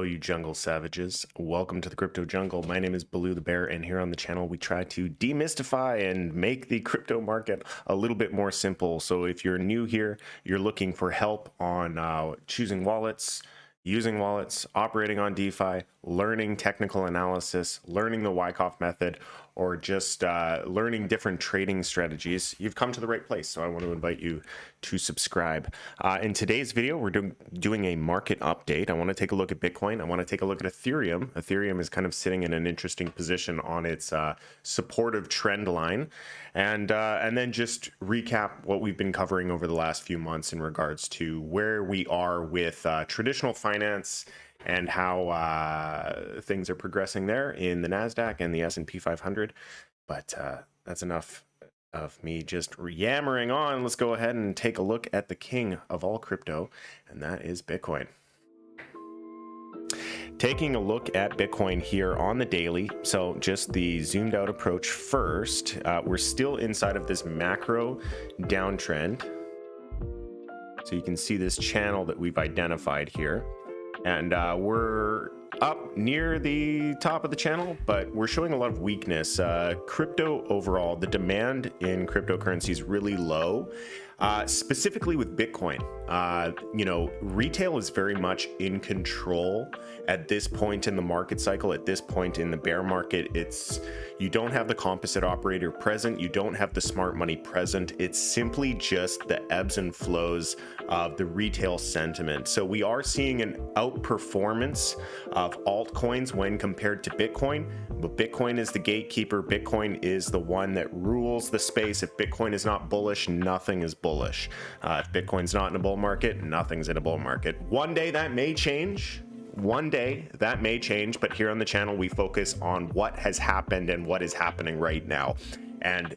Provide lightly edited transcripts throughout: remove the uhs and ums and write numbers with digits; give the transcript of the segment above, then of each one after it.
Hello, you jungle savages. Welcome to the crypto jungle. My name is Baloo the Bear, and here on the channel, we try to demystify and make the crypto market a little bit more simple. So if you're new here, you're looking for help on choosing wallets, using wallets, operating on DeFi, learning technical analysis, learning the Wyckoff method, or just learning different trading strategies, you've come to the right place. So I want to invite you to subscribe. In today's video, we're doing a market update. I want to take a look at Bitcoin. I want to take a look at Ethereum. Ethereum is kind of sitting in an interesting position on its supportive trend line. And then just recap what we've been covering over the last few months in regards to where we are with traditional finance and how things are progressing there in the Nasdaq and the S&P 500. But that's enough of me just yammering on. Let's go ahead and take a look at the king of all crypto, and that is Bitcoin. Taking a look at Bitcoin here on the daily, so just the zoomed out approach first, we're still inside of this macro downtrend. So you can see this channel that we've identified here. And we're up near the top of the channel, but we're showing a lot of weakness. Crypto overall, the demand in cryptocurrency is really low, specifically with Bitcoin. Retail is very much in control at this point in the market cycle. At this point in the bear market, you don't have the composite operator present. You don't have the smart money present. It's simply just the ebbs and flows of the retail sentiment. So we are seeing an outperformance of altcoins when compared to Bitcoin, but Bitcoin is the gatekeeper. Bitcoin is the one that rules the space. If Bitcoin is not bullish, nothing is bullish. If Bitcoin's not in a bull market, nothing's in a bull market. One day that may change. One day that may change, but here on the channel, we focus on what has happened and what is happening right now. And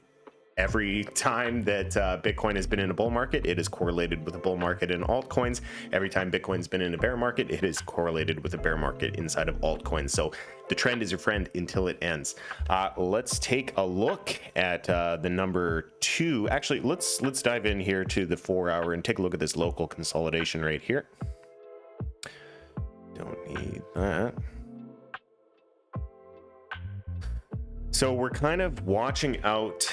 every time that Bitcoin has been in a bull market, it is correlated with a bull market in altcoins. Every time Bitcoin's been in a bear market, it is correlated with a bear market inside of altcoins. So the trend is your friend until it ends. Let's take a look at the number 2. Actually, let's dive in here to the 4-hour and take a look at this local consolidation right here. Don't need that. So we're kind of watching out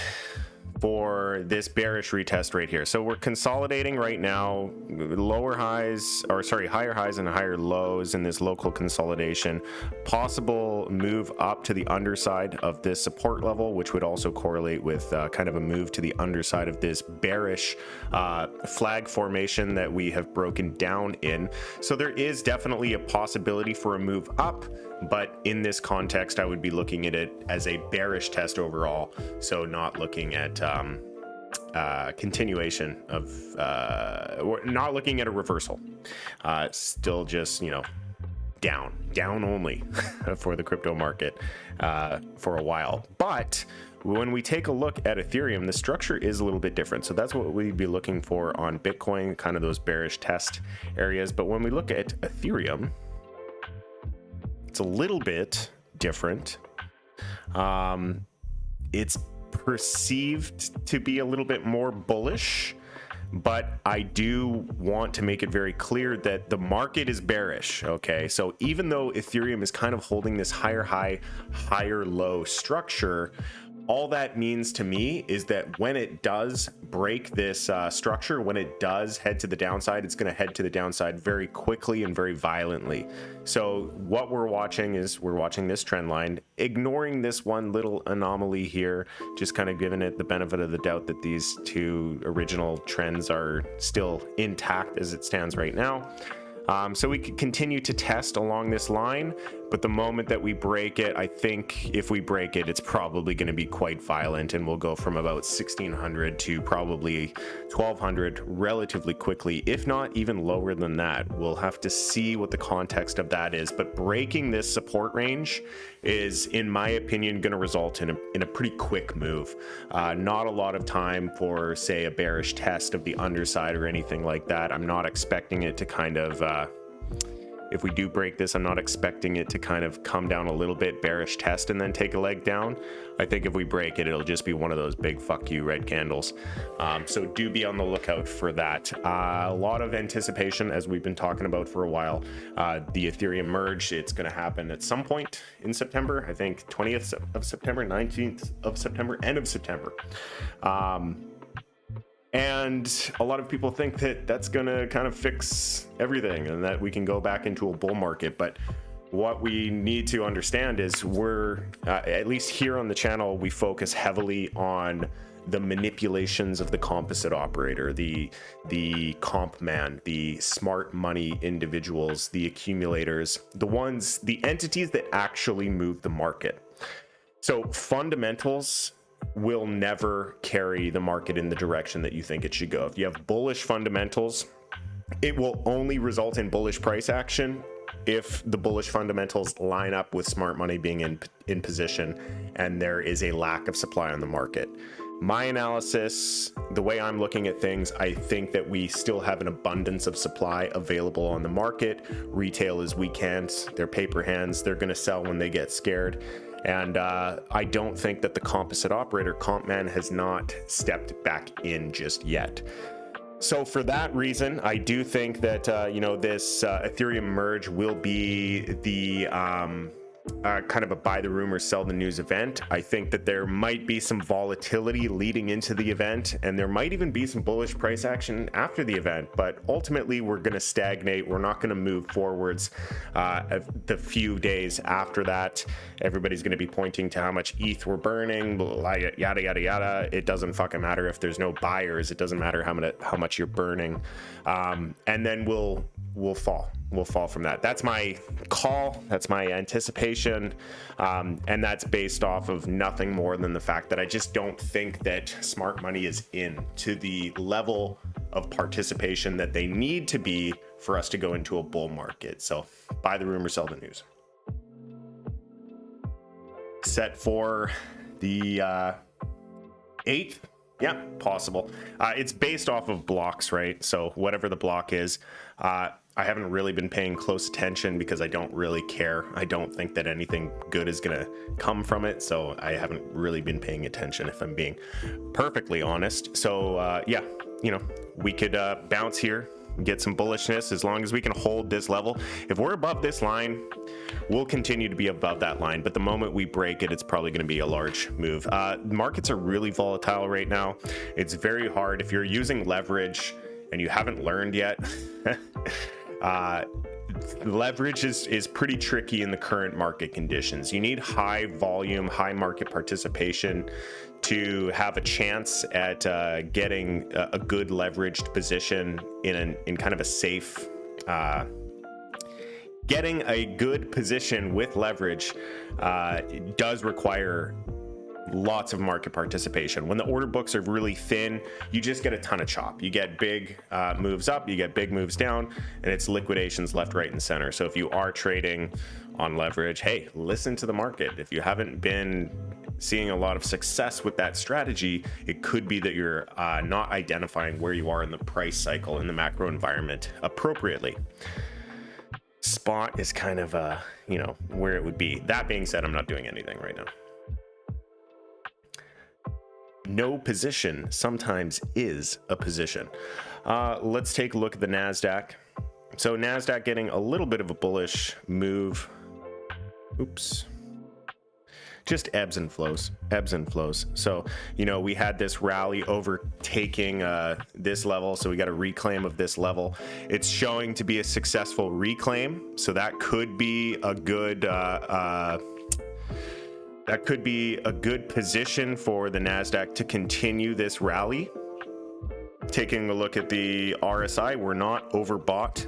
for this bearish retest right here. So we're consolidating right now, higher highs and higher lows in this local consolidation. Possible move up to the underside of this support level, which would also correlate with kind of a move to the underside of this bearish flag formation that we have broken down in. So there is definitely a possibility for a move up, but in this context, I would be looking at it as a bearish test overall. So not looking at continuation of, or not looking at a reversal. Still just, down only for the crypto market for a while. But when we take a look at Ethereum, the structure is a little bit different. So that's what we'd be looking for on Bitcoin, kind of those bearish test areas. But when we look at Ethereum, it's a little bit different. It's perceived to be a little bit more bullish, but I do want to make it very clear that the market is bearish. Okay, so even though Ethereum is kind of holding this higher high, higher low structure, all that means to me is that when it does break this structure, when it does head to the downside, it's going to head to the downside very quickly and very violently. So what we're watching is this trend line, ignoring this one little anomaly here, just kind of giving it the benefit of the doubt that these two original trends are still intact as it stands right now. So we could continue to test along this line, but the moment that we break it, I think if we break it, it's probably going to be quite violent, and we'll go from about 1600 to probably 1200 relatively quickly, if not even lower than that. We'll have to see what the context of that is, but breaking this support range is, in my opinion, going to result in a pretty quick move. Not a lot of time for, say, a bearish test of the underside or anything like that. I'm not expecting it to kind of If we do break this, I'm not expecting it to kind of come down a little bit, bearish test, and then take a leg down. I think if we break it, it'll just be one of those big fuck you red candles. So do be on the lookout for that. A lot of anticipation, as we've been talking about for a while. The Ethereum merge, it's going to happen at some point in September. I think 20th of September, 19th of September, end of September. And a lot of people think that that's going to kind of fix everything and that we can go back into a bull market. But what we need to understand is we're, at least here on the channel, we focus heavily on the manipulations of the composite operator, the comp man, the smart money individuals, the accumulators, the entities that actually move the market. So fundamentals will never carry the market in the direction that you think it should go. If you have bullish fundamentals, it will only result in bullish price action if the bullish fundamentals line up with smart money being in position and there is a lack of supply on the market. My analysis, the way I'm looking at things, I think that we still have an abundance of supply available on the market. Retail is weak hands, they're paper hands, they're going to sell when they get scared. And I don't think that the composite operator, comp man, has not stepped back in just yet. So for that reason, I do think that, this Ethereum merge will be the kind of a buy the rumor, sell the news event. I think that there might be some volatility leading into the event, and there might even be some bullish price action after the event, but ultimately we're going to stagnate. We're not going to move forwards. The few days after that, everybody's going to be pointing to how much ETH we're burning, yada, yada, yada. It doesn't fucking matter if there's no buyers. It doesn't matter how much you're burning. And then we'll fall. We'll fall from that. That's my call. That's my anticipation. And that's based off of nothing more than the fact that I just don't think that smart money is in to the level of participation that they need to be for us to go into a bull market. So buy the rumor, sell the news. Set for the 8th. Yeah, possible. It's based off of blocks, right? So whatever the block is, I haven't really been paying close attention because I don't really care. I don't think that anything good is going to come from it. So I haven't really been paying attention, if I'm being perfectly honest. So yeah, we could bounce here, get some bullishness as long as we can hold this level. If we're above this line, we'll continue to be above that line. But the moment we break it, it's probably going to be a large move. Markets are really volatile right now. It's very hard. If you're using leverage and you haven't learned yet, leverage is pretty tricky in the current market conditions. You need high volume, high market participation to have a chance at getting a good leveraged position in kind of a safe. Getting a good position with leverage does require lots of market participation. When the order books are really thin, you just get a ton of chop. You get big moves up, you get big moves down, and it's liquidations left, right, and center. So if you are trading on leverage, hey, listen to the market. If you haven't been seeing a lot of success with that strategy, it could be that you're not identifying where you are in the price cycle in the macro environment appropriately. Spot is kind of where it would be. That being said, I'm not doing anything right now. No position sometimes is a position. Let's take a look at the Nasdaq. So Nasdaq getting a little bit of a bullish move. Oops. Just ebbs and flows. So, we had this rally overtaking this level. So we got a reclaim of this level. It's showing to be a successful reclaim. So that could be a good position for the Nasdaq to continue this rally. Taking a look at the RSI, we're not overbought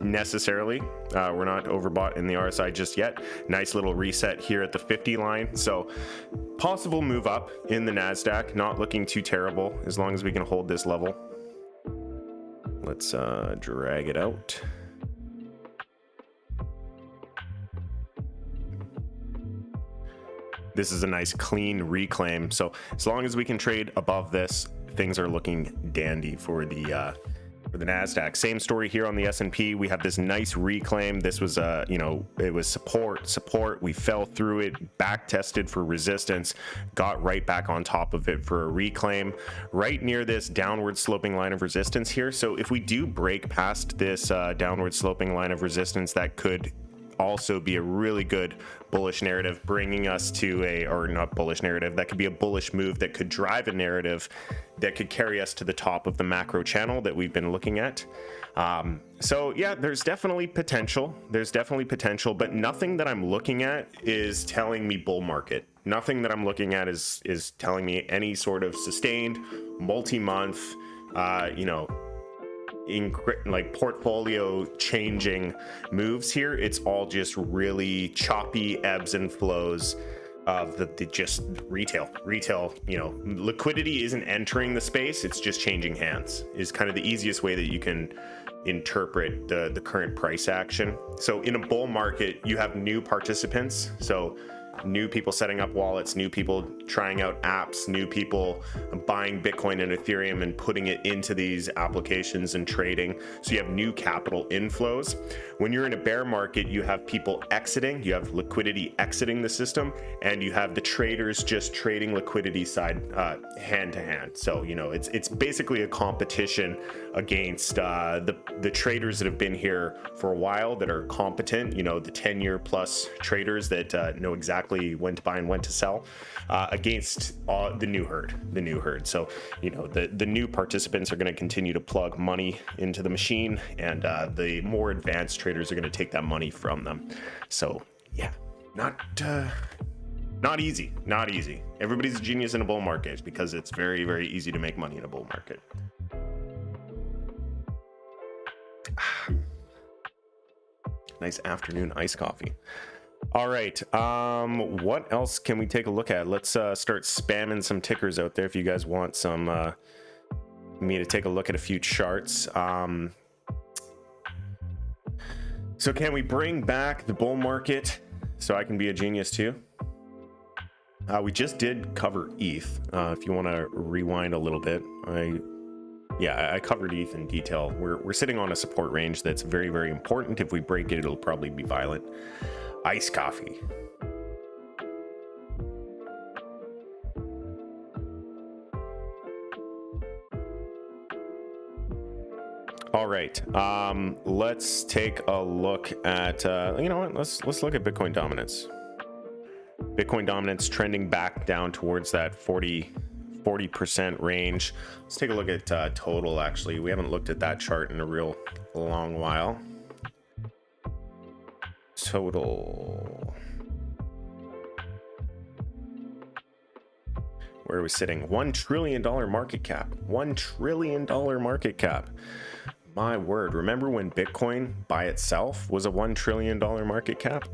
necessarily. We're not overbought in the RSI just yet. Nice little reset here at the 50 line. So possible move up in the Nasdaq, not looking too terrible as long as we can hold this level. Let's drag it out. This is a nice clean reclaim. So as long as we can trade above this, things are looking dandy for the the Nasdaq. Same story here on the S&P. We have this nice reclaim. This was it was support. We fell through it, back tested for resistance, got right back on top of it for a reclaim, right near this downward sloping line of resistance here. So if we do break past this downward sloping line of resistance, that could also be a really good bullish narrative, bringing us to or not bullish narrative, that could be a bullish move that could drive a narrative that could carry us to the top of the macro channel that we've been looking at. So yeah, there's definitely potential, but nothing that I'm looking at is telling me bull market. Nothing that I'm looking at is telling me any sort of sustained multi-month, like portfolio changing moves here. It's all just really choppy ebbs and flows of the just retail, liquidity isn't entering the space, it's just changing hands, is kind of the easiest way that you can interpret the current price action. So in a bull market, you have new participants, so new people setting up wallets, new people trying out apps, new people buying Bitcoin and Ethereum and putting it into these applications and trading. So you have new capital inflows. When you're in a bear market, you have people exiting, you have liquidity exiting the system, and you have the traders just trading liquidity side hand to hand. So it's basically a competition against the traders that have been here for a while, that are competent, the 10-year plus traders that know exactly when to buy and when to sell, against the new herd. So the new participants are going to continue to plug money into the machine, and the more advanced traders are going to take that money from them. So yeah, not easy. Everybody's a genius in a bull market because it's very, very easy to make money in a bull market. Nice afternoon iced coffee. All right, what else can we take a look at? Let's start spamming some tickers out there if you guys want some me to take a look at a few charts. So can we bring back the bull market so I can be a genius too? We just did cover ETH. If you want to rewind a little bit, I covered ETH in detail. We're sitting on a support range that's very, very important. If we break it, it'll probably be violent. Iced coffee. All right, let's take a look at let's look at Bitcoin dominance. Bitcoin dominance trending back down towards that 40% range. Let's take a look at total. Actually, we haven't looked at that chart in a real long while. Total, where are we sitting? $1 trillion market cap. $1 trillion market cap. My word, remember when Bitcoin by itself was a $1 trillion market cap?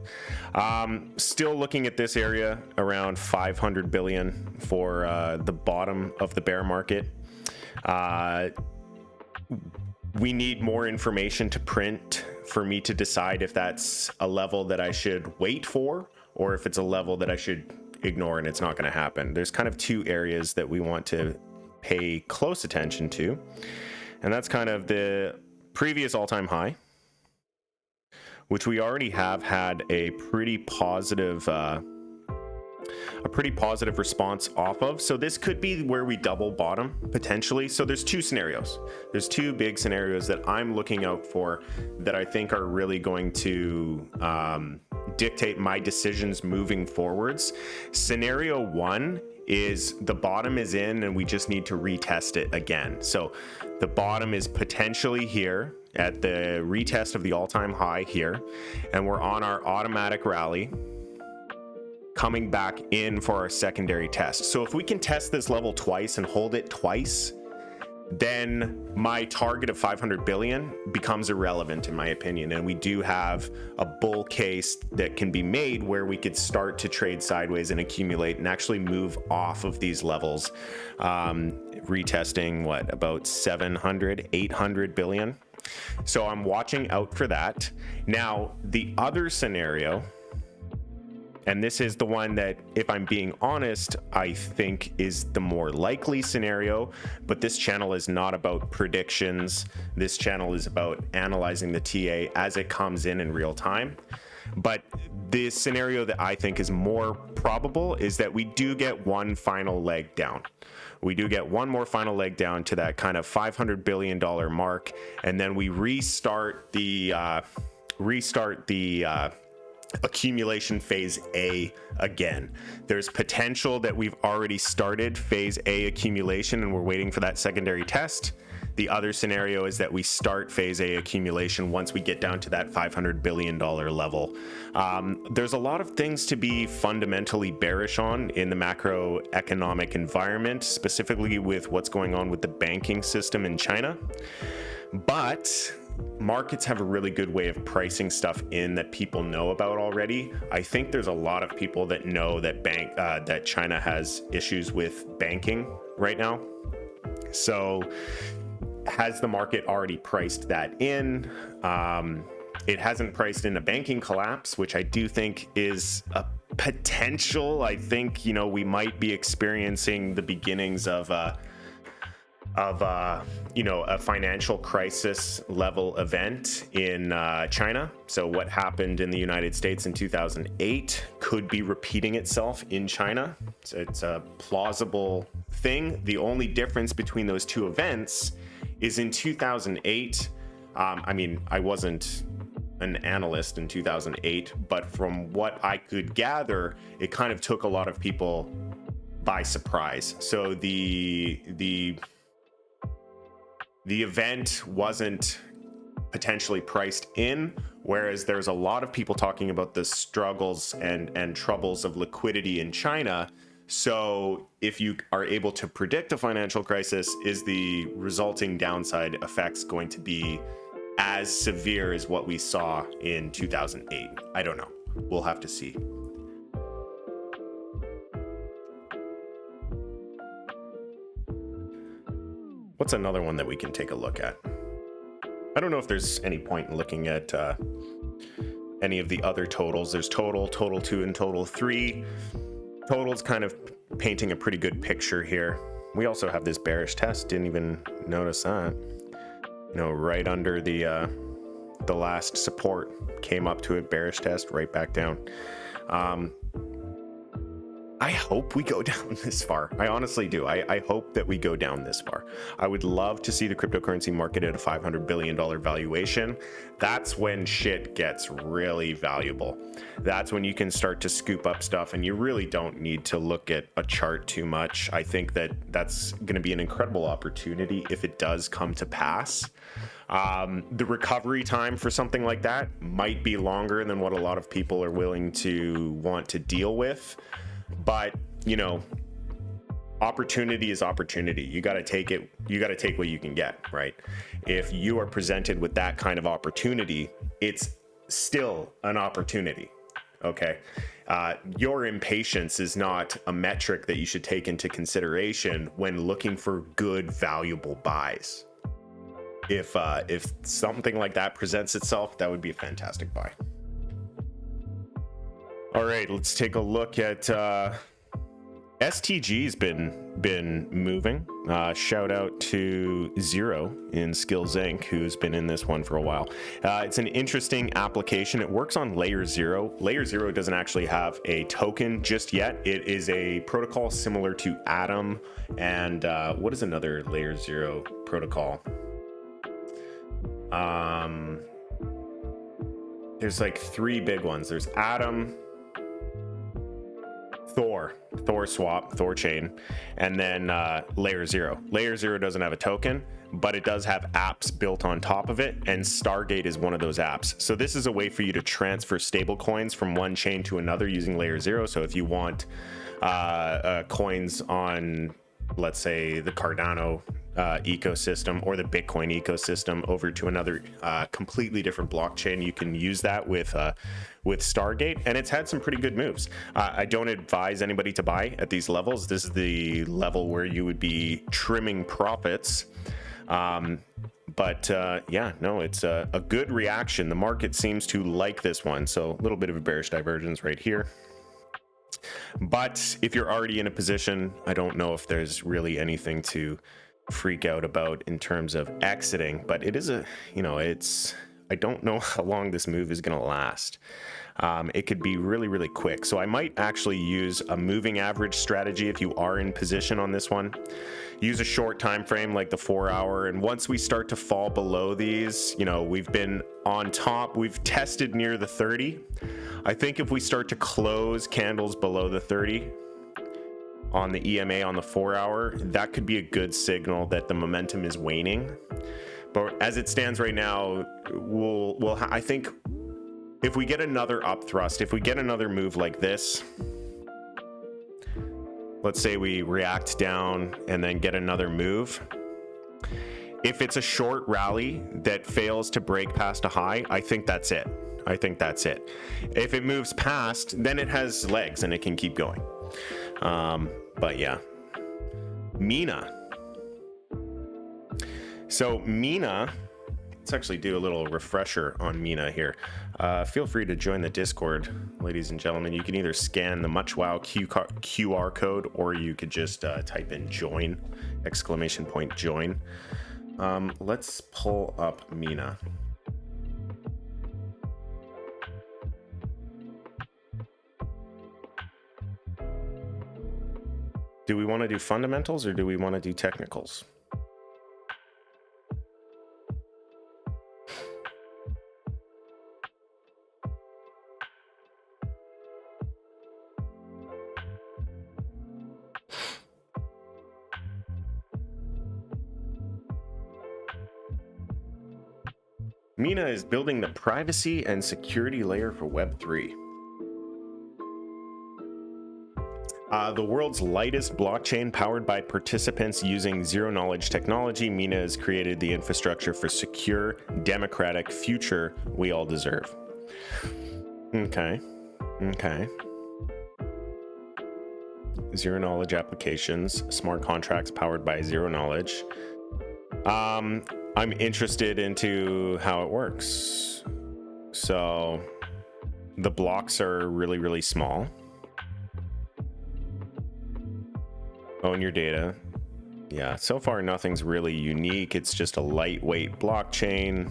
Still looking at this area around 500 billion for the bottom of the bear market. We need more information to print for me to decide if that's a level that I should wait for, or if it's a level that I should ignore and it's not going to happen. There's kind of two areas that we want to pay close attention to, and that's kind of the previous all-time high, which we already have had a pretty positive response off of. So this could be where we double bottom potentially. So there's two scenarios. There's two big scenarios that I'm looking out for that I think are really going to dictate my decisions moving forwards. Scenario one is the bottom is in and we just need to retest it again. So the bottom is potentially here at the retest of the all-time high here, and we're on our automatic rally coming back in for our secondary test. So if we can test this level twice and hold it twice, then my target of 500 billion becomes irrelevant in my opinion, and we do have a bull case that can be made where we could start to trade sideways and accumulate and actually move off of these levels, retesting what, about 800 billion. So I'm watching out for that. Now the other scenario And this is the one that, if I'm being honest, I think is the more likely scenario. But this channel is not about predictions. This channel is about analyzing the TA as it comes in real time. But the scenario that I think is more probable is that we do get one final leg down. We do get one more final leg down to that kind of $500 billion mark, and then we restart the accumulation phase A again. There's potential that we've already started phase A accumulation and we're waiting for that secondary test. The other scenario is that we start phase A accumulation once we get down to that $500 billion level. There's a lot of things to be fundamentally bearish on in the macroeconomic environment, specifically with what's going on with the banking system in China. But markets have a really good way of pricing stuff in that people know about already. I think there's a lot of people that know that that China has issues with banking right now. So has the market already priced that in? It hasn't priced in a banking collapse, which I do think is a potential. I think, you know, we might be experiencing the beginnings of you know, a financial crisis level event in China. So what happened in the United States in 2008 could be repeating itself in China. So it's a plausible thing. The only difference between those two events is in 2008, I mean, I wasn't an analyst in 2008, but from what I could gather, it kind of took a lot of people by surprise. So the event wasn't potentially priced in, whereas there's a lot of people talking about the struggles and troubles of liquidity in China. So if you are able to predict a financial crisis, is the resulting downside effects going to be as severe as what we saw in 2008? I don't know. We'll have to see. What's another one that we can take a look at? I don't know if there's any point in looking at any of the other totals. There's total 2, and total 3. Total's kind of painting a pretty good picture here. We also have this bearish test. Didn't even notice that. You know, right under the last support, came up to a bearish test, right back down. I hope we go down this far. I honestly do. I hope that we go down this far. I would love to see the cryptocurrency market at a $500 billion valuation. That's when shit gets really valuable. That's when you can start to scoop up stuff, and you really don't need to look at a chart too much. I think that that's going to be an incredible opportunity if it does come to pass. The recovery time for something like that might be longer than what a lot of people are willing to want to deal with. But, you know, opportunity is opportunity. You got to take it. You got to take what you can get, right? If you are presented with that kind of opportunity, it's still an opportunity. Okay. Your impatience is not a metric that you should take into consideration when looking for good, valuable buys. If something like that presents itself, that would be a fantastic buy. All right, let's take a look at STG's been moving. Shout out to Zero in Skills Inc., who's been in this one for a while. It's an interesting application. It works on Layer 0. Layer 0 doesn't actually have a token just yet. It is a protocol similar to Atom and what is another Layer 0 protocol? There's like 3 big ones. There's Atom, Thor swap, Thor chain, and then Layer 0. Layer 0 doesn't have a token, but it does have apps built on top of it, and Stargate is one of those apps. So this is a way for you to transfer stable coins from one chain to another using Layer 0. So if you want coins on, let's say, the Cardano ecosystem or the Bitcoin ecosystem over to another completely different blockchain, you can use that with Stargate, and it's had some pretty good moves. I don't advise anybody to buy at these levels. This is the level where you would be trimming profits. But yeah, no, it's a good reaction. The market seems to like this one. So a little bit of a bearish divergence right here. But if you're already in a position, I don't know if there's really anything to freak out about in terms of exiting, but it is a, I don't know how long this move is going to last. It could be really, really quick. So I might actually use a moving average strategy if you are in position on this one. Use a short time frame like the 4 hour, and once we start to fall below these, we've been on top, we've tested near the 30. I think if we start to close candles below the 30 on the EMA on the 4 hour, that could be a good signal that the momentum is waning. But as it stands right now, I think if we get another up thrust, if we get another move like this, let's say we react down and then get another move. If it's a short rally that fails to break past a high, I think that's it. If it moves past, then it has legs and it can keep going. But yeah, Mina. So Mina, let's actually do a little refresher on Mina here. Feel free to join the Discord, ladies and gentlemen. You can either scan the MuchWow QR code, or you could just type in join, ! Join. Let's pull up Mina. Do we want to do fundamentals or do we want to do technicals? Mina is building the privacy and security layer for Web3. The world's lightest blockchain powered by participants using zero-knowledge technology, Mina has created the infrastructure for secure, democratic future we all deserve. Okay. Zero-knowledge applications, smart contracts powered by zero-knowledge. I'm interested into how it works. So the blocks are really, really small. Own your data. Yeah, so far nothing's really unique. It's just a lightweight blockchain.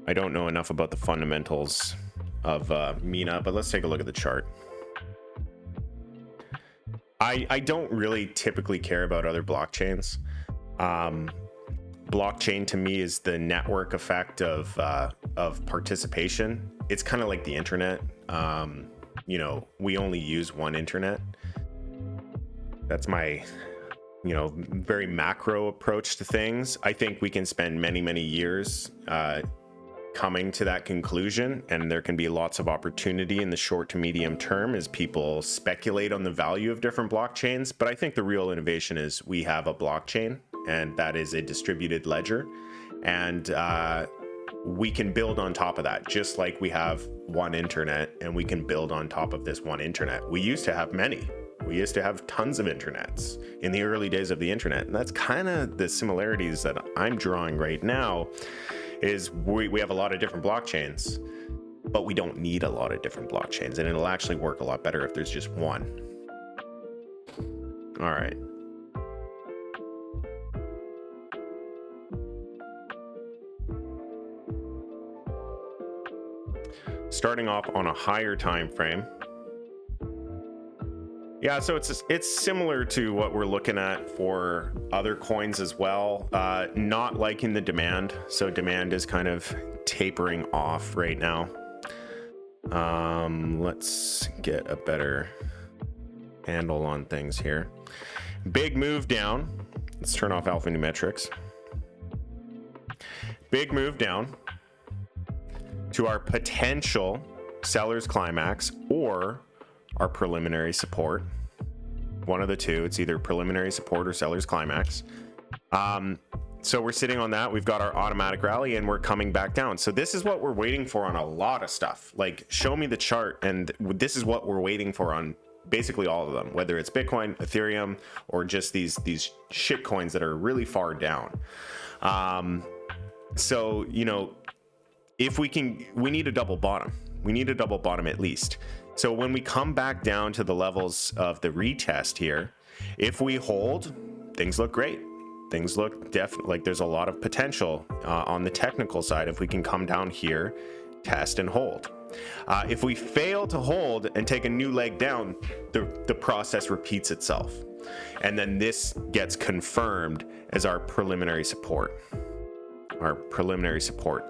I don't know enough about the fundamentals of Mina, but let's take a look at the chart. I don't really typically care about other blockchains. Blockchain to me is the network effect of participation. It's kind of like the internet. We only use one internet. That's my, very macro approach to things. I think we can spend many, many years coming to that conclusion, and there can be lots of opportunity in the short to medium term as people speculate on the value of different blockchains. But I think the real innovation is we have a blockchain, and that is a distributed ledger, and we can build on top of that, just like we have one internet, and we can build on top of this one internet. We used to have many. We used to have tons of internets in the early days of the internet, and that's kind of the similarities that I'm drawing right now. Is we have a lot of different blockchains, but we don't need a lot of different blockchains, and it'll actually work a lot better if there's just one. All right. Starting off on a higher time frame. Yeah, so it's similar to what we're looking at for other coins as well. Not liking the demand, so demand is kind of tapering off right now. Let's get a better handle on things here. Big move down. Let's turn off alphanumerics. Big move down to our potential seller's climax or our preliminary support. One of the two. It's either preliminary support or seller's climax. So we're sitting on that. We've got our automatic rally and we're coming back down. So this is what we're waiting for on a lot of stuff. Like, show me the chart, and this is what we're waiting for on basically all of them, whether it's Bitcoin, Ethereum, or just these shit coins that are really far down. So, if we need a double bottom. We need a double bottom at least. So when we come back down to the levels of the retest here, if we hold, things look great. Things look definitely like there's a lot of potential on the technical side if we can come down here, test and hold. If we fail to hold and take a new leg down, the process repeats itself. And then this gets confirmed as our preliminary support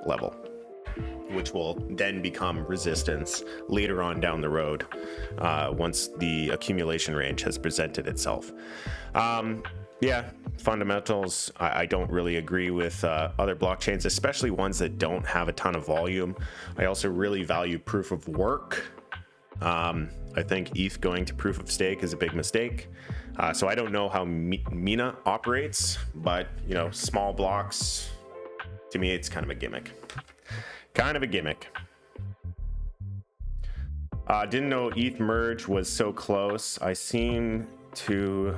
level, which will then become resistance later on down the road once the accumulation range has presented itself. Yeah, fundamentals, I don't really agree with other blockchains, especially ones that don't have a ton of volume. I also really value proof of work. I think ETH going to proof of stake is a big mistake. So I don't know how Mina operates, but you know, small blocks, to me, it's kind of a gimmick. Kind of a gimmick. Didn't know ETH merge was so close. I seem to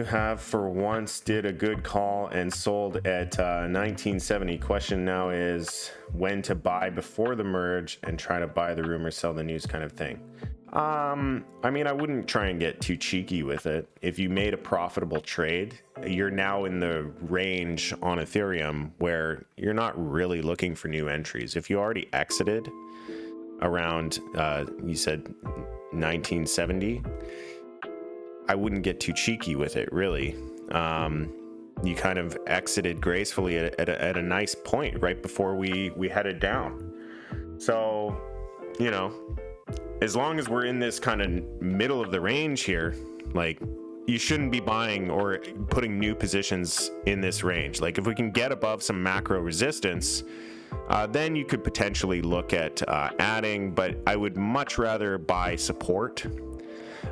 have for once did a good call and sold at 1970. Question now is when to buy before the merge and try to buy the rumor, sell the news kind of thing. I mean, I wouldn't try and get too cheeky with it. If you made a profitable trade, you're now in the range on Ethereum where you're not really looking for new entries. If you already exited around, you said 1970, I wouldn't get too cheeky with it, really. You kind of exited gracefully at a nice point right before we headed down. So, you know, as long as we're in this kind of middle of the range here, like, you shouldn't be buying or putting new positions in this range. Like, if we can get above some macro resistance, then you could potentially look at adding, but I would much rather buy support.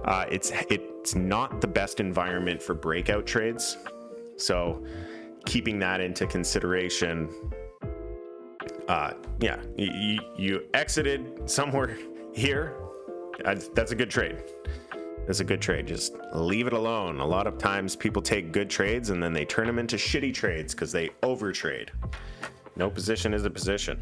It's not the best environment for breakout trades, so keeping that into consideration. Yeah, you exited somewhere here. That's a good trade. That's a good trade. Just leave it alone. A lot of times people take good trades and then they turn them into shitty trades because they overtrade. No position is a position.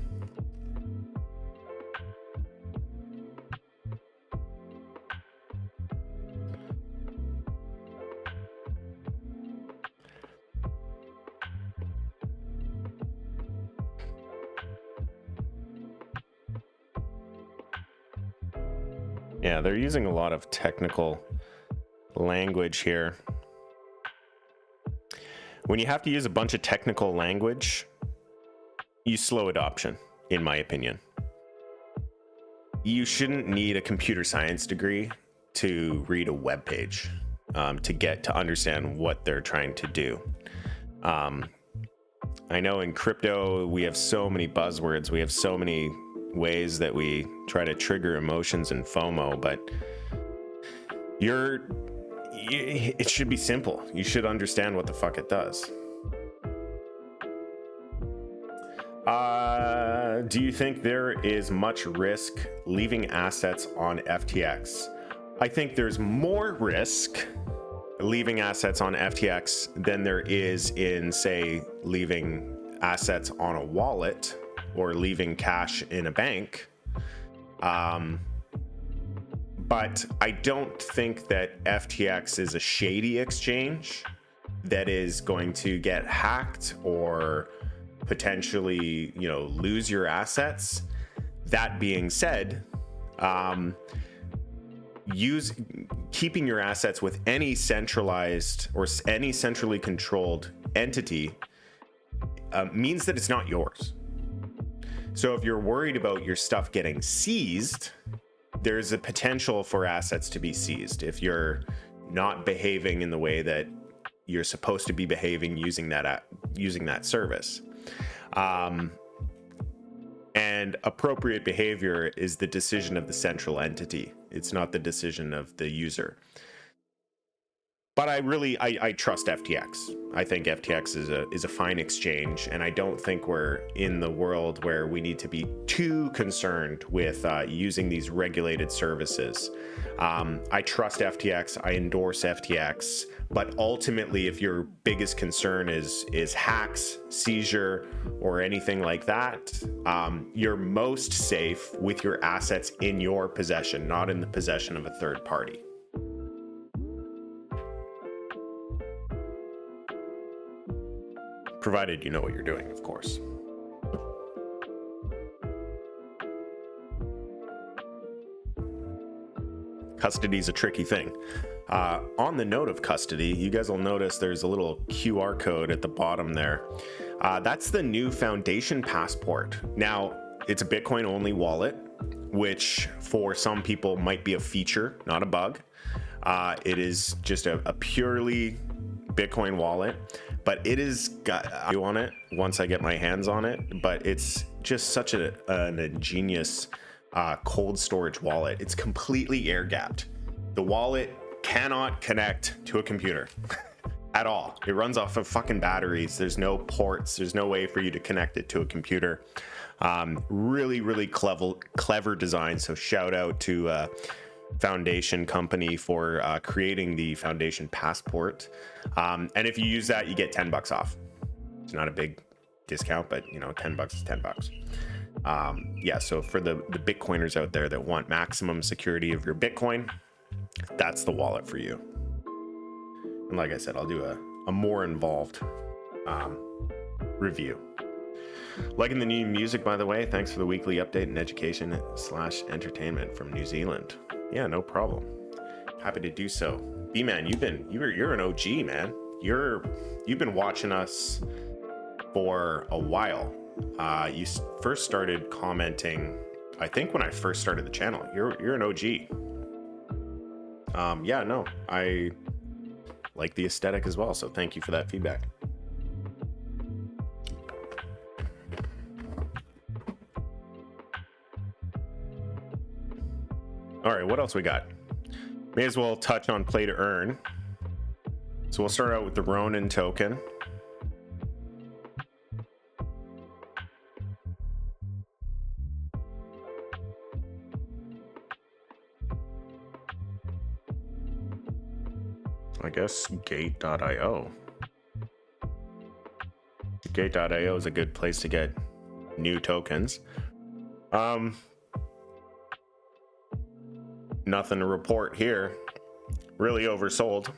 Yeah, they're using a lot of technical language here. When you have to use a bunch of technical language, you slow adoption, in my opinion. You shouldn't need a computer science degree to read a web page to understand what they're trying to do. I know in crypto, we have so many buzzwords. We have so many ways that we try to trigger emotions and FOMO, but it should be simple. You should understand what the fuck it does. Do you think there is much risk leaving assets on FTX? I think there's more risk leaving assets on FTX than there is in, say, leaving assets on a wallet or leaving cash in a bank. But I don't think that FTX is a shady exchange that is going to get hacked or potentially, you know, lose your assets. That being said, keeping your assets with any centralized or any centrally controlled entity means that it's not yours. So if you're worried about your stuff getting seized, there's a potential for assets to be seized if you're not behaving in the way that you're supposed to be behaving using that service. And appropriate behavior is the decision of the central entity. It's not the decision of the user. But I trust FTX. I think FTX is a fine exchange, and I don't think we're in the world where we need to be too concerned with using these regulated services. I trust FTX. I endorse FTX. But ultimately, if your biggest concern is hacks, seizure, or anything like that, you're most safe with your assets in your possession, not in the possession of a third party. Provided you know what you're doing, of course. Custody is a tricky thing. On the note of custody, you guys will notice there's a little QR code at the bottom there. That's the new Foundation Passport. Now, it's a Bitcoin-only wallet, which for some people might be a feature, not a bug. It is just a purely Bitcoin wallet, but it is got on it once I get my hands on it. But it's just such an ingenious cold storage wallet. It's completely air gapped. The wallet cannot connect to a computer at all. It runs off of fucking batteries. There's no ports. There's no way for you to connect it to a computer. Really clever design. So shout out to Foundation company for creating the Foundation Passport. And if you use that, you get $10 off. It's not a big discount, but you know, $10 is $10. Yeah, so for the Bitcoiners out there that want maximum security of your Bitcoin, that's the wallet for you. And like I said, I'll do a more involved review. Liking the new music, by the way. Thanks for the weekly update and education/entertainment from New Zealand. Yeah, no problem. Happy to do so. B-Man, you're an OG, man. You've been watching us for a while. You first started commenting, I think, when I first started the channel. You're an OG. Yeah, no, I like the aesthetic as well, so thank you for that feedback. All right, what else we got? May as well touch on play to earn. So we'll start out with the Ronin token. I guess gate.io. Gate.io is a good place to get new tokens. Nothing to report here. Really oversold.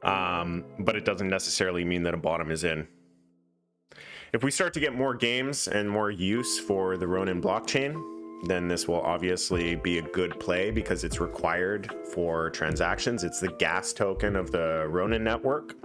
But it doesn't necessarily mean that a bottom is in. If we start to get more games and more use for the Ronin blockchain, then this will obviously be a good play because it's required for transactions. It's the gas token of the Ronin network.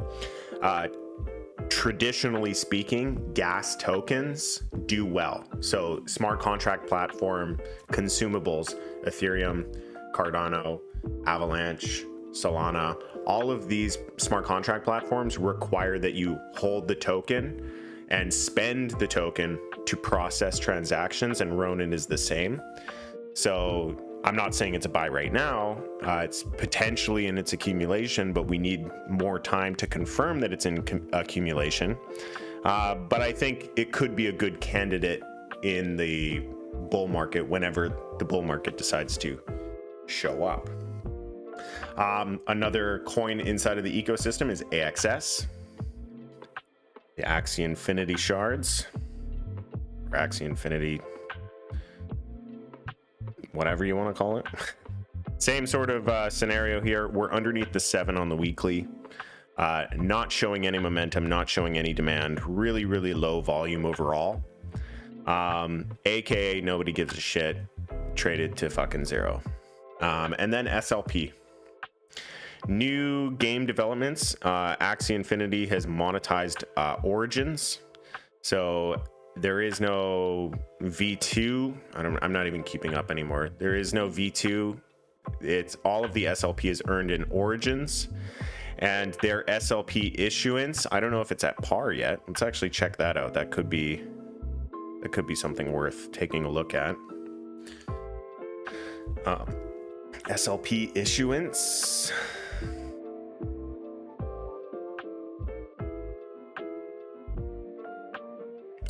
Traditionally speaking, gas tokens do well. So smart contract platform, consumables, Ethereum, Cardano, Avalanche, Solana, all of these smart contract platforms require that you hold the token and spend the token to process transactions, and Ronin is the same. So I'm not saying it's a buy right now. It's potentially in its accumulation, but we need more time to confirm that it's in accumulation. But I think it could be a good candidate in the bull market whenever the bull market decides to show up. Another coin inside of the ecosystem is AXS, the Axie Infinity shards, or Axie Infinity, whatever you want to call it. Same sort of scenario here. We're underneath the 7 on the weekly, not showing any momentum, not showing any demand, really low volume overall. AKA nobody gives a shit, traded to fucking zero. And then SLP. New game developments. Axie Infinity has monetized Origins. So there is no V2. I'm not even keeping up anymore. There is no V2. It's all of the SLP is earned in Origins. And their SLP issuance, I don't know if it's at par yet. Let's actually check that out. That could be something worth taking a look at. SLP issuance.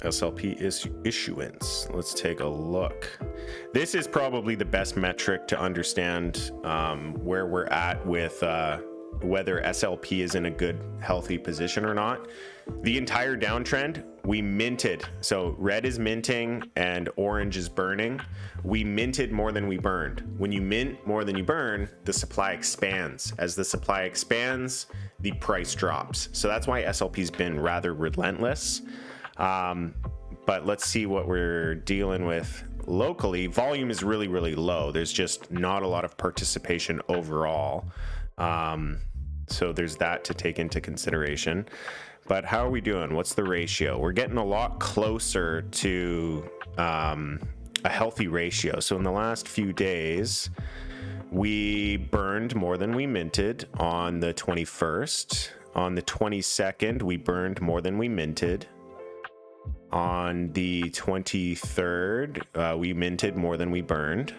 SLP issuance. Let's take a look. This is probably the best metric to understand where we're at with whether SLP is in a good, healthy position or not. The entire downtrend, we minted. So red is minting and orange is burning. We minted more than we burned. When you mint more than you burn, the supply expands. As the supply expands, the price drops. So that's why SLP's been rather relentless. But let's see what we're dealing with locally. Volume is really, really low. There's just not a lot of participation overall. So there's that to take into consideration. But how are we doing? What's the ratio? We're getting a lot closer to a healthy ratio. So in the last few days, we burned more than we minted on the 21st. On the 22nd, we burned more than we minted. On the 23rd, we minted more than we burned.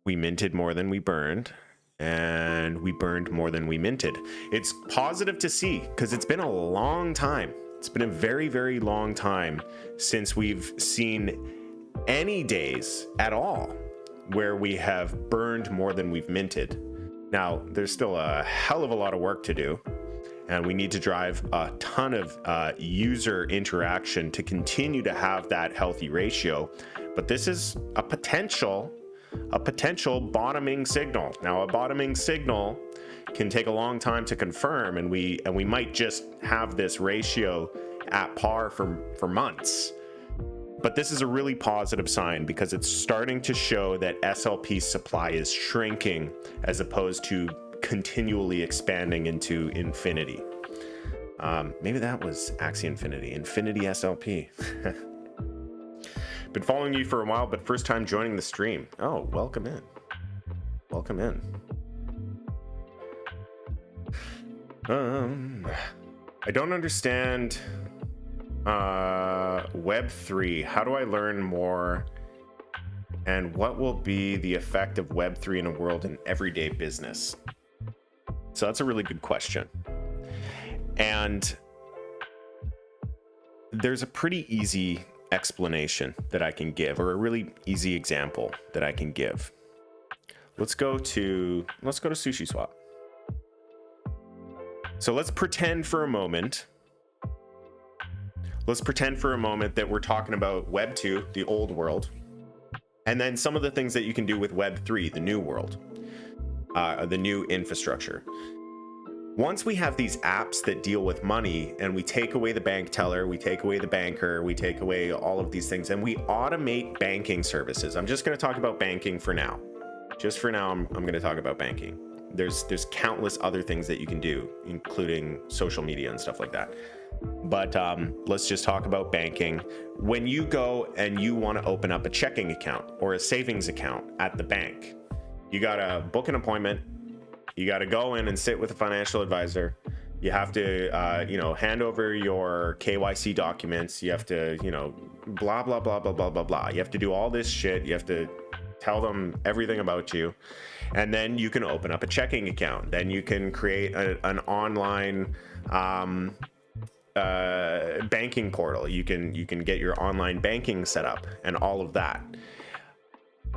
We minted more than we burned. And we burned more than we minted. It's positive to see because it's been a long time. It's been a very, very long time since we've seen any days at all where we have burned more than we've minted. Now, there's still a hell of a lot of work to do, and we need to drive a ton of user interaction to continue to have that healthy ratio. But this is a potential bottoming signal. Now, a bottoming signal can take a long time to confirm, and we might just have this ratio at par for months. But this is a really positive sign because it's starting to show that SLP supply is shrinking as opposed to continually expanding into infinity. Maybe that was Axie Infinity SLP. Been following you for a while, but first time joining the stream. Oh, welcome in. Welcome in. I don't understand Web3. How do I learn more? And what will be the effect of Web3 in a world in everyday business? So that's a really good question. And there's a pretty easy explanation that I can give, or a really easy example that I can give. Let's go to SushiSwap. So let's pretend for a moment that we're talking about Web 2, the old world, and then some of the things that you can do with Web 3, the new world, the new infrastructure. Once we have these apps that deal with money and we take away the bank teller, we take away the banker, we take away all of these things, and we automate banking services. I'm just going to talk about banking for now. Just for now, I'm going to talk about banking. There's countless other things that you can do, including social media and stuff like that. But let's just talk about banking. When you go and you want to open up a checking account or a savings account at the bank, you got to book an appointment. You got to go in and sit with a financial advisor. You have to, hand over your KYC documents. You have to, blah, blah, blah, blah, blah, blah, blah. You have to do all this shit. You have to tell them everything about you. And then you can open up a checking account. Then you can create an online banking portal. You can get your online banking set up and all of that.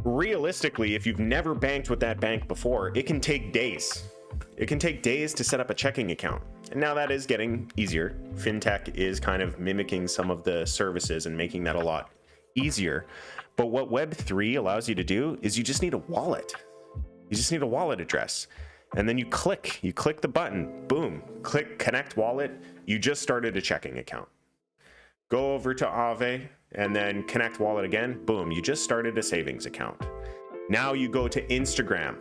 Realistically, if you've never banked with that bank before, it can take days. It can take days to set up a checking account. And now that is getting easier. Fintech is kind of mimicking some of the services and making that a lot easier. But what Web3 allows you to do is you just need a wallet. You just need a wallet address. And then you click the button, boom, click connect wallet. You just started a checking account. Go over to Aave and then connect wallet again. Boom, you just started a savings account. Now you go to Instagram.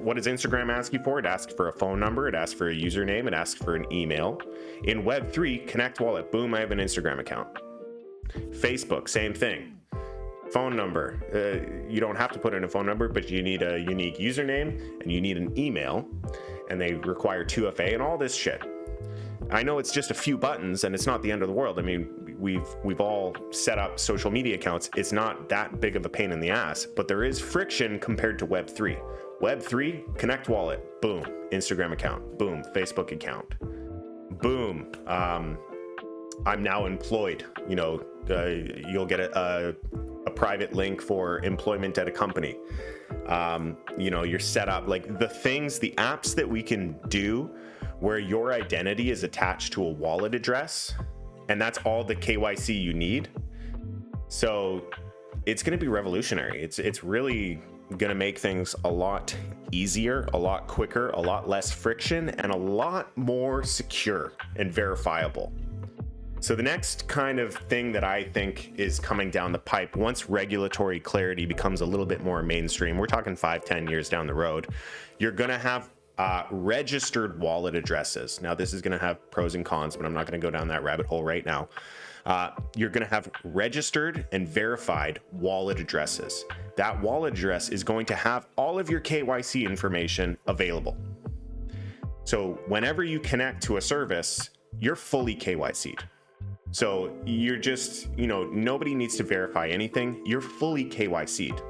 What does Instagram ask you for? It asks for a phone number. It asks for a username. It asks for an email. In Web3, connect wallet. Boom, I have an Instagram account. Facebook, same thing. Phone number. You don't have to put in a phone number, but you need a unique username and you need an email. And they require 2FA and all this shit. I know it's just a few buttons and it's not the end of the world. I mean, we've all set up social media accounts. It's not that big of a pain in the ass, but there is friction compared to Web3. Web3, connect wallet, boom, Instagram account, boom, Facebook account, boom, I'm now employed. You know, you'll get a private link for employment at a company. You know, you're set up, like the things, the apps that we can do where your identity is attached to a wallet address, and that's all the KYC you need. So it's going to be revolutionary. It's really going to make things a lot easier, a lot quicker, a lot less friction, and a lot more secure and verifiable. So the next kind of thing that I think is coming down the pipe, once regulatory clarity becomes a little bit more mainstream, we're talking 5-10 years down the road, you're going to have registered wallet addresses. Now, this is going to have pros and cons, but I'm not going to go down that rabbit hole right now. You're going to have registered and verified wallet addresses. That wallet address is going to have all of your KYC information available. So whenever you connect to a service, you're fully KYC'd. So you're just, you know, nobody needs to verify anything. You're fully KYC'd.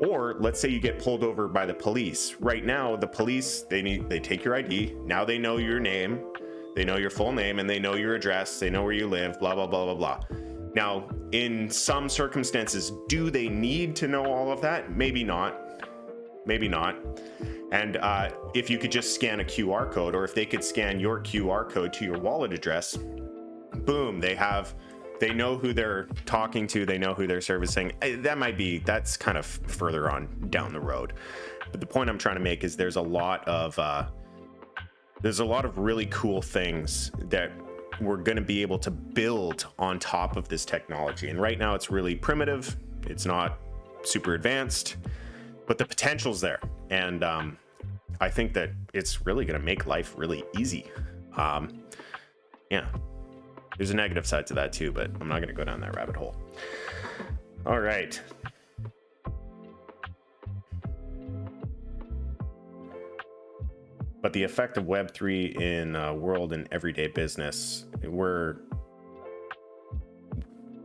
Or let's say you get pulled over by the police. Right now, the police, they take your ID. Now they know your name, they know your full name, and they know your address. They know where you live, blah, blah, blah, blah, blah. Now, in some circumstances, do they need to know all of that? Maybe not. Maybe not. And if you could just scan a QR code, or if they could scan your QR code to your wallet address, boom, they know who they're talking to, they know who they're servicing. That's kind of further on down the road. But the point I'm trying to make is there's a lot of really cool things that we're going to be able to build on top of this technology. And right now it's really primitive. It's not super advanced, but the potential's there. And I think that it's really going to make life really easy. Yeah. There's a negative side to that too, but I'm not going to go down that rabbit hole. All right. But the effect of Web3 in world and everyday business, and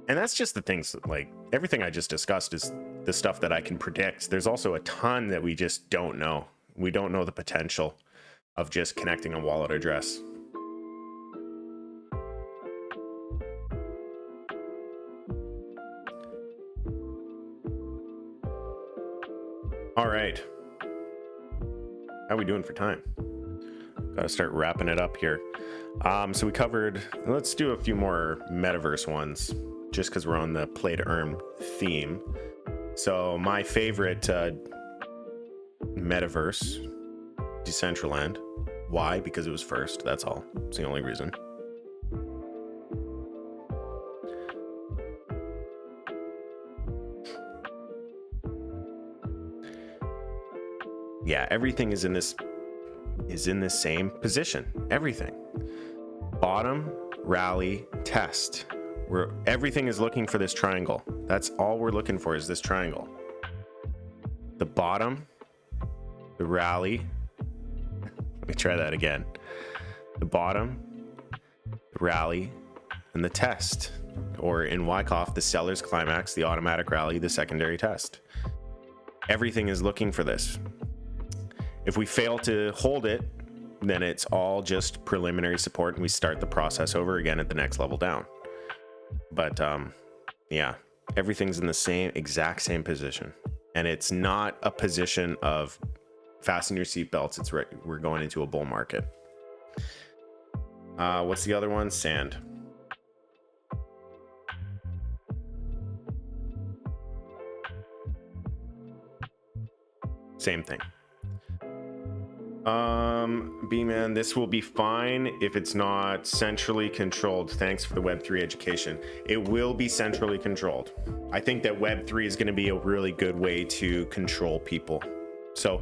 that's just the things, like everything I just discussed is the stuff that I can predict. There's also a ton that we just don't know. We don't know the potential of just connecting a wallet address. All right. How are we doing for time? Gotta start wrapping it up here. So we covered, let's do a few more metaverse ones, just because we're on the play to earn theme. So my favorite metaverse, Decentraland. Why? Because it was first, that's all. It's the only reason. Yeah, everything is in this same position. Everything. Bottom, rally, test. Everything is looking for this triangle. That's all we're looking for, is this triangle. The bottom, the rally. Let me try that again. The bottom, the rally, and the test. Or in Wyckoff, the seller's climax, the automatic rally, the secondary test. Everything is looking for this. If we fail to hold it, then it's all just preliminary support and we start the process over again at the next level down. But yeah, everything's in the exact same position. And it's not a position of fasten your seatbelts. It's right, we're going into a bull market. What's the other one? Sand. Same thing. B-Man, this will be fine if it's not centrally controlled. Thanks for the Web3 education. It will be centrally controlled. I think that Web3 is going to be a really good way to control people. So,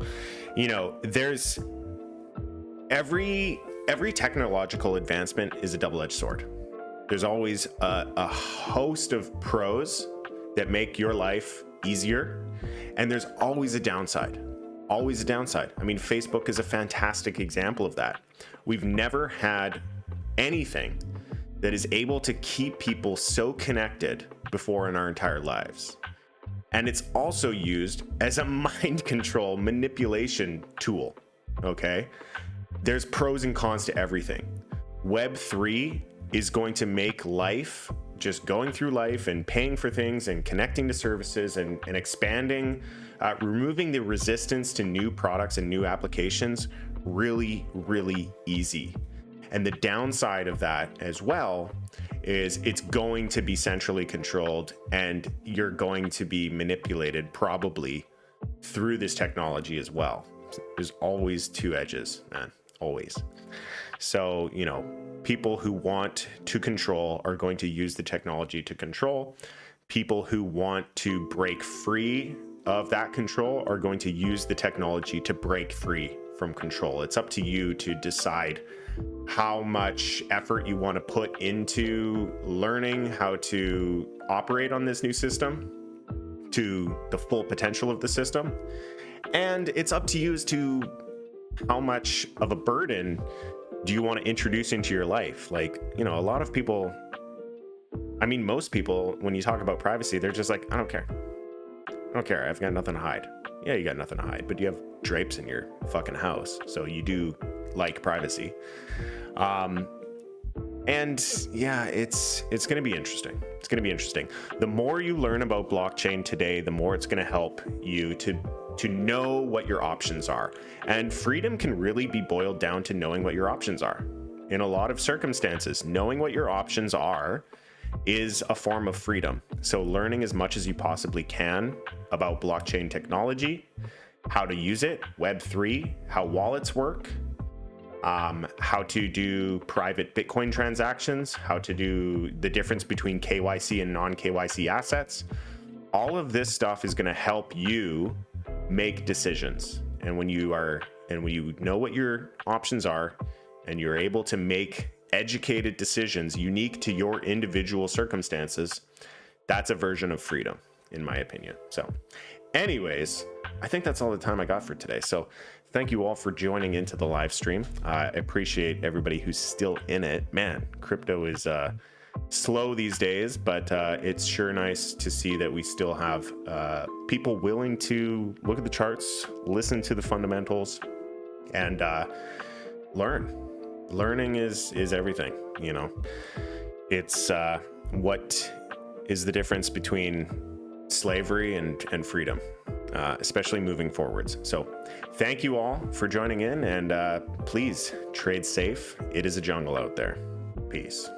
you know, there's every technological advancement is a double-edged sword. There's always a host of pros that make your life easier, and there's always a downside. Always a downside. I mean, Facebook is a fantastic example of that. We've never had anything that is able to keep people so connected before in our entire lives. And it's also used as a mind control manipulation tool. Okay? There's pros and cons to everything. Web3 is going to make life, just going through life and paying for things and connecting to services and expanding, removing the resistance to new products and new applications really, really easy. And the downside of that as well is it's going to be centrally controlled, and you're going to be manipulated probably through this technology as well. There's always two edges, man, always. So, you know, people who want to control are going to use the technology to control. People who want to break free of that control are going to use the technology to break free from control. It's up to you to decide how much effort you want to put into learning how to operate on this new system to the full potential of the system. And it's up to you as to how much of a burden do you want to introduce into your life. Like, you know, a lot of people, I mean, most people, when you talk about privacy, they're just like, I don't care. I don't care. I've got nothing to hide. Yeah, you got nothing to hide, but you have drapes in your fucking house. So you do like privacy. And yeah, it's going to be interesting. It's going to be interesting. The more you learn about blockchain today, the more it's going to help you to know what your options are. And freedom can really be boiled down to knowing what your options are. In a lot of circumstances, knowing what your options are is a form of freedom. So learning as much as you possibly can about blockchain technology, how to use it, Web3, how wallets work, how to do private Bitcoin transactions, how to do the difference between KYC and non-KYC assets. All of this stuff is going to help you make decisions. And when you know what your options are and you're able to make educated decisions unique to your individual circumstances, that's a version of freedom, in my opinion. So anyways, I think that's all the time I got for today. So thank you all for joining into the live stream. I appreciate everybody who's still in it. Man, crypto is slow these days, but it's sure nice to see that we still have people willing to look at the charts, listen to the fundamentals, and learn. Learning is everything, you know. It's what is the difference between slavery and freedom, especially moving forwards. So thank you all for joining in, and please trade safe. It is a jungle out there. Peace.